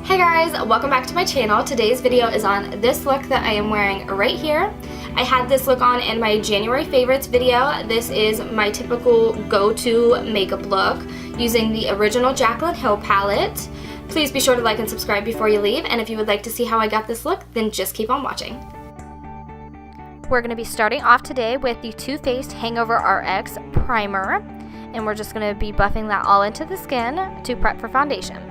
Hey guys, welcome back to my channel. Today's video is on this look that I am wearing right here. I had this look on in my January favorites video. This is my typical go-to makeup look using the original Jaclyn Hill palette. Please be sure to like and subscribe before you leave, and if you would like to see how I got this look, then just keep on watching. We're going to be starting off today with the Too Faced Hangover RX Primer, and we're just going to be buffing that all into the skin to prep for foundation.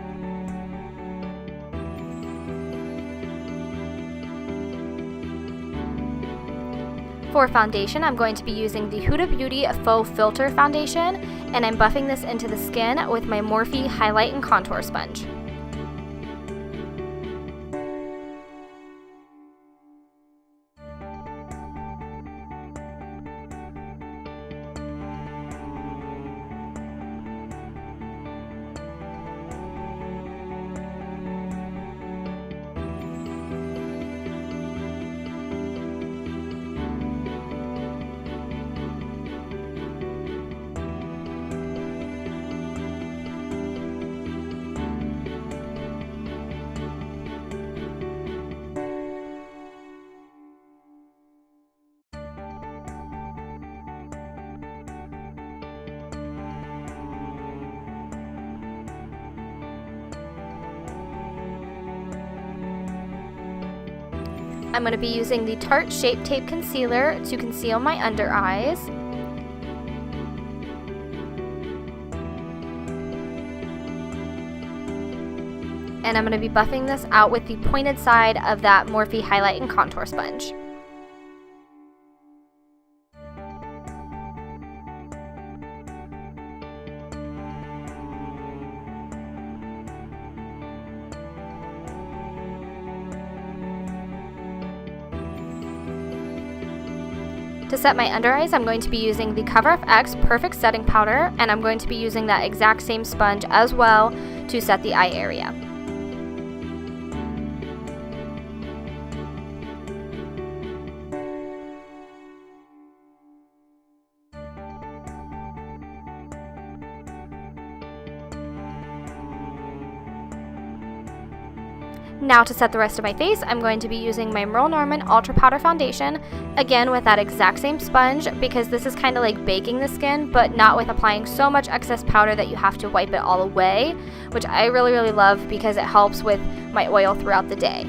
For foundation, I'm going to be using the Huda Beauty Faux Filter Foundation, and I'm buffing this into the skin with my Morphe Highlight and Contour Sponge. I'm going to be using the Tarte Shape Tape Concealer to conceal my under eyes. And I'm going to be buffing this out with the pointed side of that Morphe Highlight and Contour Sponge. To set my under eyes, I'm going to be using the Cover FX Perfect Setting Powder, and I'm going to be using that exact same sponge as well to set the eye area. Now to set the rest of my face, I'm going to be using my Merle Norman Ultra Powder Foundation, again with that exact same sponge, because this is kind of like baking the skin, but not with applying so much excess powder that you have to wipe it all away, which I really love because it helps with my oil throughout the day.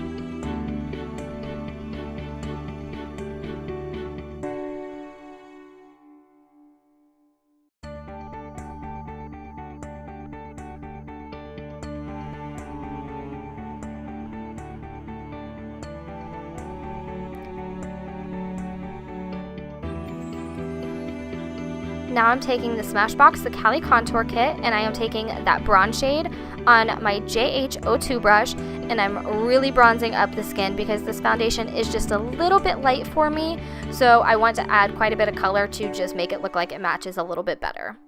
Now I'm taking the Smashbox, the Cali Contour Kit, and I am taking that bronze shade on my JH02 brush, and I'm really bronzing up the skin because this foundation is just a little bit light for me, so I want to add quite a bit of color to just make it look like it matches a little bit better.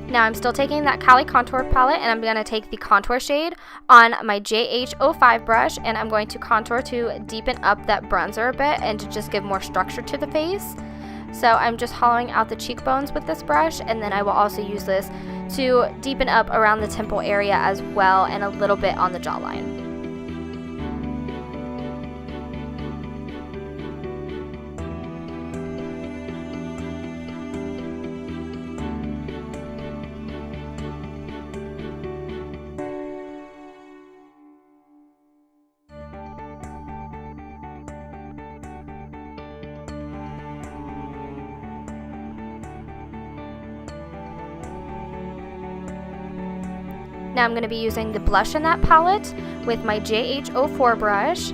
Now I'm still taking that Cali Contour palette, and I'm going to take the contour shade on my JH05 brush, and I'm going to contour to deepen up that bronzer a bit and to just give more structure to the face. So I'm just hollowing out the cheekbones with this brush, and then I will also use this to deepen up around the temple area as well, and a little bit on the jawline. Now I'm going to be using the blush in that palette with my JH04 brush.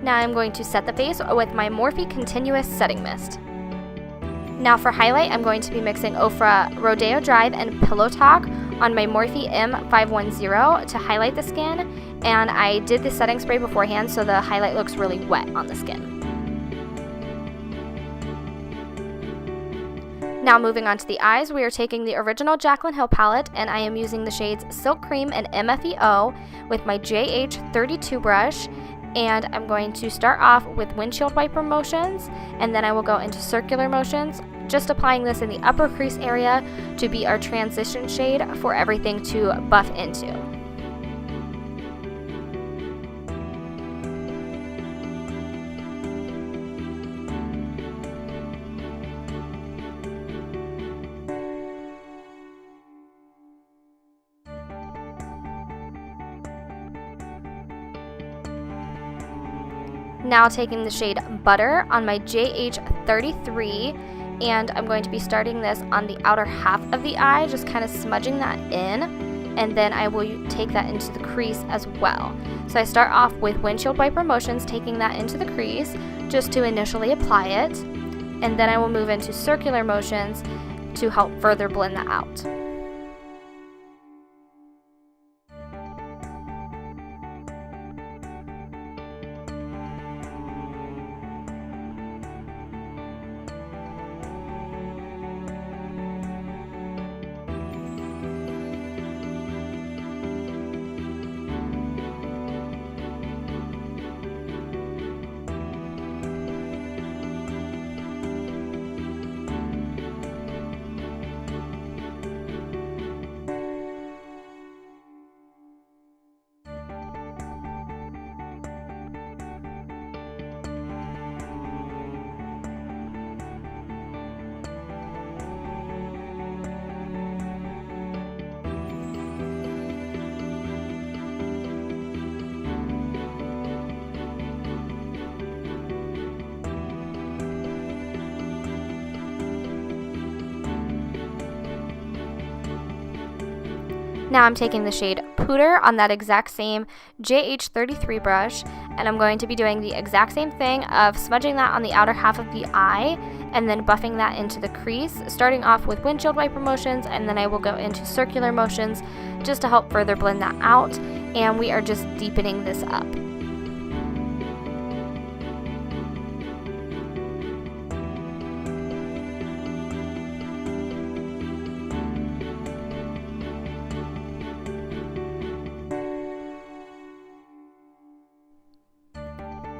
Now I'm going to set the face with my Morphe Continuous Setting Mist. Now for highlight, I'm going to be mixing Ofra Rodeo Drive and Pillow Talk on my Morphe M510 to highlight the skin, and I did the setting spray beforehand so the highlight looks really wet on the skin. Now moving on to the eyes, we are taking the original Jaclyn Hill palette, and I am using the shades Silk Cream and MFEO with my JH32 brush, and I'm going to start off with windshield wiper motions, and then I will go into circular motions, just applying this in the upper crease area to be our transition shade for everything to buff into. Now taking the shade Butter on my JH33, and I'm going to be starting this on the outer half of the eye, just kind of smudging that in, and then I will take that into the crease as well. So I start off with windshield wiper motions, taking that into the crease just to initially apply it, and then I will move into circular motions to help further blend that out. Now I'm taking the shade Pooter on that exact same JH33 brush, and I'm going to be doing the exact same thing of smudging that on the outer half of the eye and then buffing that into the crease, starting off with windshield wiper motions, and then I will go into circular motions just to help further blend that out, and we are just deepening this up.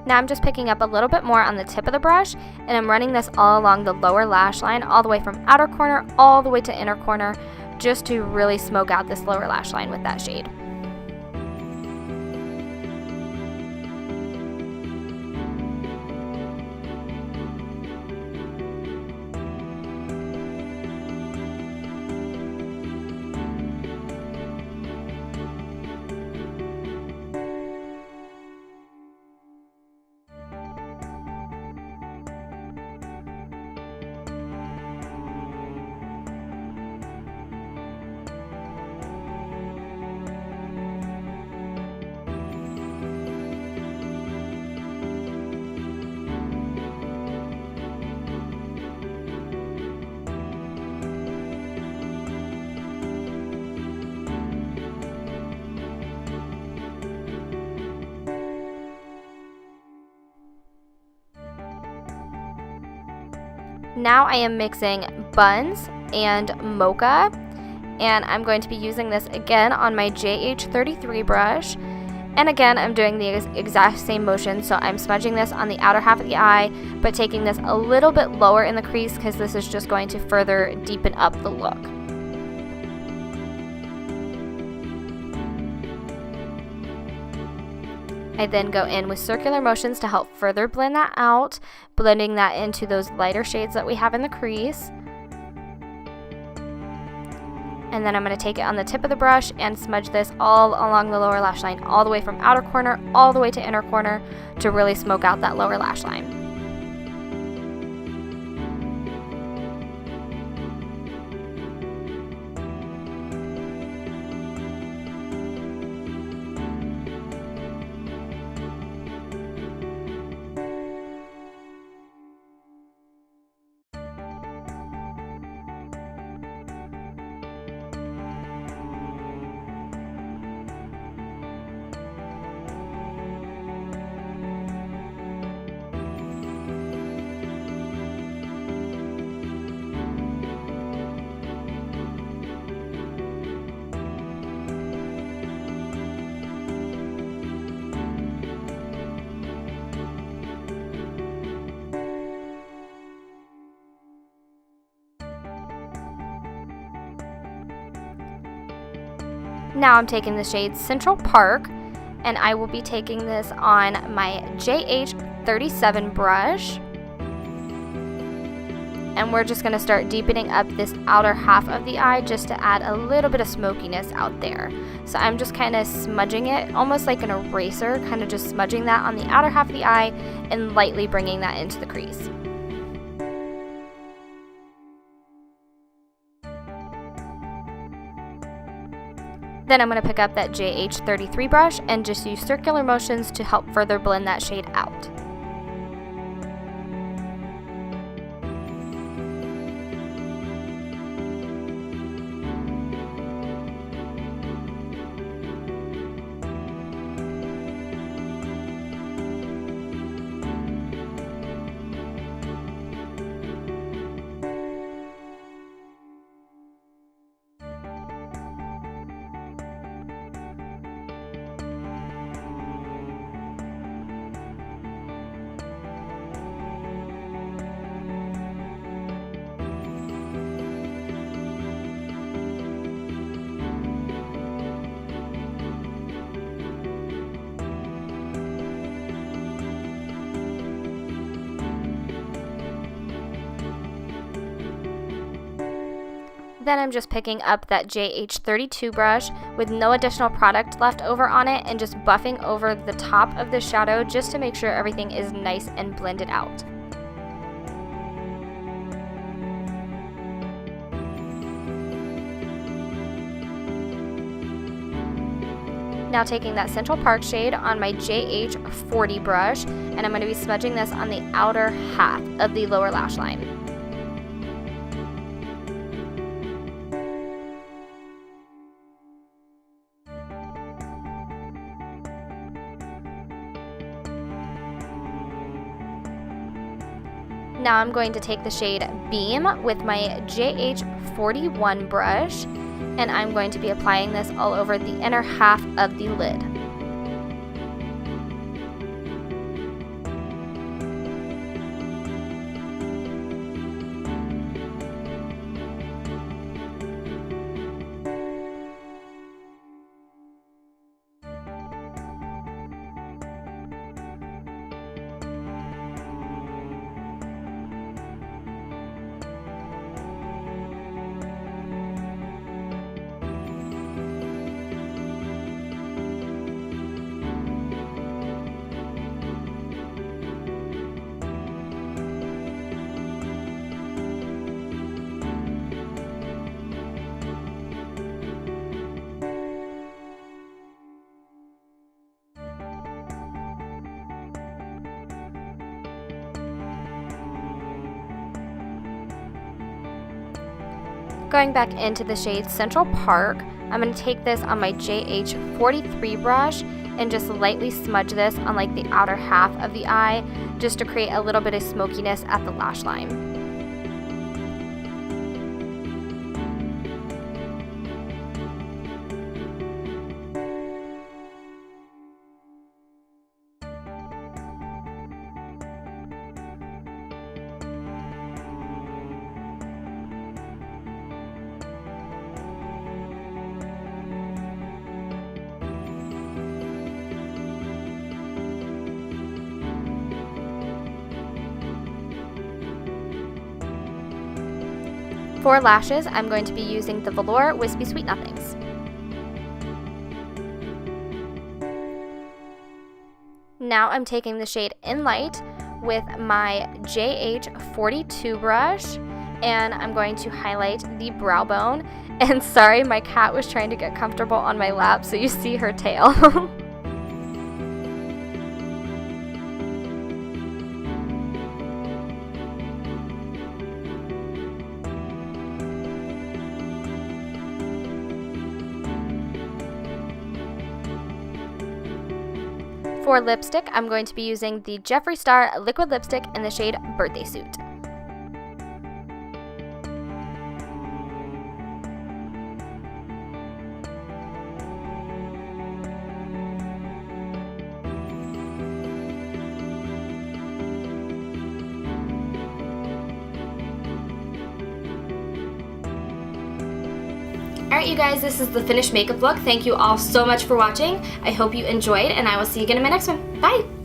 Now I'm just picking up a little bit more on the tip of the brush, and I'm running this all along the lower lash line, all the way from outer corner all the way to inner corner, just to really smoke out this lower lash line with that shade. Now I am mixing Buns and Mocha, and I'm going to be using this again on my JH33 brush. And again, I'm doing the exact same motion, so I'm smudging this on the outer half of the eye, but taking this a little bit lower in the crease because this is just going to further deepen up the look. I then go in with circular motions to help further blend that out, blending that into those lighter shades that we have in the crease. And then I'm going to take it on the tip of the brush and smudge this all along the lower lash line, all the way from outer corner all the way to inner corner to really smoke out that lower lash line. Now I'm taking the shade Central Park, and I will be taking this on my JH37 brush. And we're just going to start deepening up this outer half of the eye just to add a little bit of smokiness out there. So I'm just kind of smudging it, almost like an eraser, kind of just smudging that on the outer half of the eye and lightly bringing that into the crease. Then I'm going to pick up that JH33 brush and just use circular motions to help further blend that shade out. Then I'm just picking up that JH32 brush with no additional product left over on it and just buffing over the top of the shadow just to make sure everything is nice and blended out. Now taking that Central Park shade on my JH40 brush, and I'm going to be smudging this on the outer half of the lower lash line. Now I'm going to take the shade Beam with my JH41 brush, and I'm going to be applying this all over the inner half of the lid. Going back into the shade Central Park, I'm going to take this on my JH43 brush and just lightly smudge this on like the outer half of the eye just to create a little bit of smokiness at the lash line. For lashes, I'm going to be using the Velour Wispy Sweet Nothings. Now I'm taking the shade In Light with my JH42 brush, and I'm going to highlight the brow bone. And sorry, my cat was trying to get comfortable on my lap, so you see her tail. For lipstick, I'm going to be using the Jeffree Star liquid lipstick in the shade Birthday Suit. Alright, you guys, this is the finished makeup look. Thank you all so much for watching. I hope you enjoyed, and I will see you again in my next one. Bye!